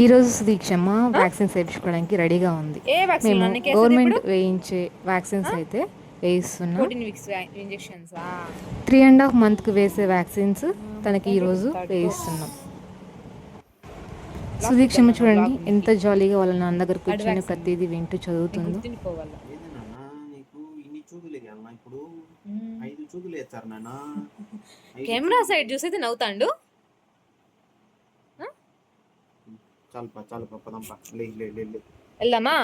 ఈరోజు సుదీక్షమ్మ వ్యాక్సిన్స్ వేయించుకోవడానికి రెడీగా ఉంది. ఏ వ్యాక్సిన్ మేము ఇప్పుడు గవర్నమెంట్ వేయించే వ్యాక్సిన్స్ అయితే వేయిస్తున్నాం. 14 వీక్స్ ఇంజెక్షన్స్ 3.5 months వేసే వ్యాక్సిన్స్ తనకి ఈరోజు వేయిస్తున్నాం. సుదీక్షమ్మ చూడండి ఎంత జాలీగా వాళ్ళ నాన్న దగ్గర కూర్చొని ప్రతిదీ వింటూ చదువుతుందో. Camera side చూసైతే నవ్వుతాండు. వెళ్దామా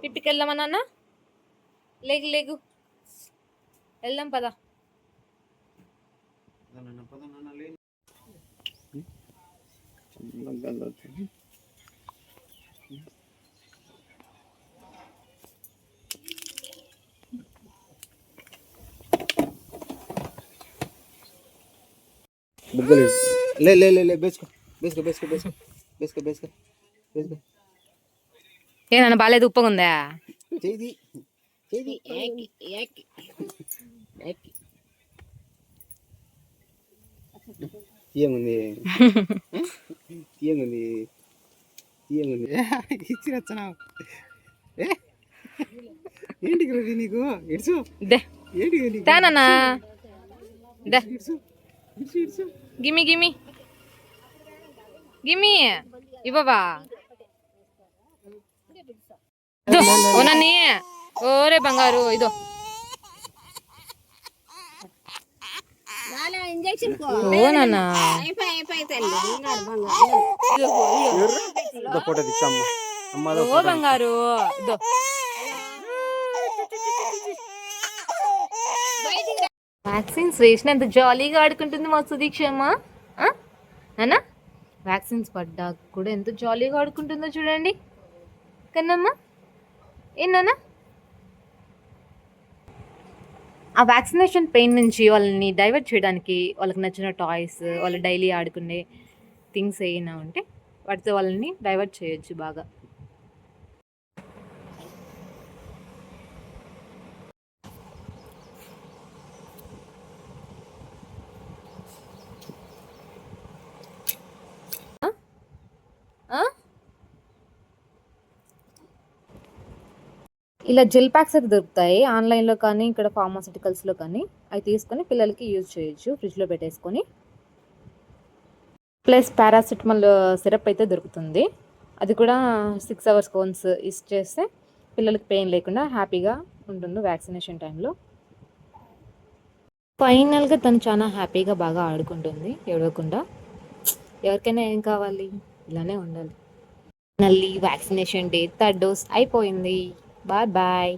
పిప్పికి వెళ్దామా నాన్న? లేగు లేగు వెళ్దాం పదా. లే లే లే బేసుకో బేసుకో బేసుకో బేసుకో బేసుకో బేసుకో బేసుకో. ఏమన్నా బాగాలేదు, ఉప్పగా ఉందా? చేది చేది తీయంగుంది తీయంగుంది తీయంగుంది ఇచ్చి వచ్చావు. ఏంటికి రవి నీకు ఇడ్సు ఏంటి తానన్నా గిమి గిమి గిమి ఇవ్వవా ఓనని. ఓరే బంగారు ఇదో ఓనన్నా ఫోటో తీస్తాము. ఓ బంగారు ఇదో వ్యాక్సిన్స్ వేసినంత జాలీగా ఆడుకుంటుంది మా సుదీక్షమ్మ. నాన్న వ్యాక్సిన్స్ పడ్డా కూడా ఎంత జాలీగా ఆడుకుంటుందో చూడండి కన్నమ్మ. ఏంటన్నా ఆ వ్యాక్సినేషన్ పెయిన్ నుంచి వాళ్ళని డైవర్ట్ చేయడానికి వాళ్ళకి నచ్చిన టాయ్స్, వాళ్ళు డైలీ ఆడుకునే థింగ్స్ ఏమైనా ఉంటే వాటితో వాళ్ళని డైవర్ట్ చేయొచ్చు బాగా. ఇలా జెల్ ప్యాక్స్ అయితే దొరుకుతాయి ఆన్లైన్లో కానీ ఇక్కడ ఫార్మాసిటికల్స్లో కానీ. అవి తీసుకొని పిల్లలకి యూజ్ చేయొచ్చు ఫ్రిడ్జ్లో పెట్టేసుకొని. ప్లస్ పారాసిటమాల్ సిరప్ అయితే దొరుకుతుంది. అది కూడా 6 hours వన్స్ ఇచ్చేస్తే పిల్లలకి పెయిన్ లేకుండా హ్యాపీగా ఉంటుంది వ్యాక్సినేషన్ టైంలో. ఫైనల్గా తను చాలా హ్యాపీగా బాగా ఆడుకుంటుంది ఏడవకుండా. ఎవరికైనా ఏం కావాలి, ఇలానే ఉండాలి. Finally vaccination day 3rd dose అయిపోయింది. Bye bye.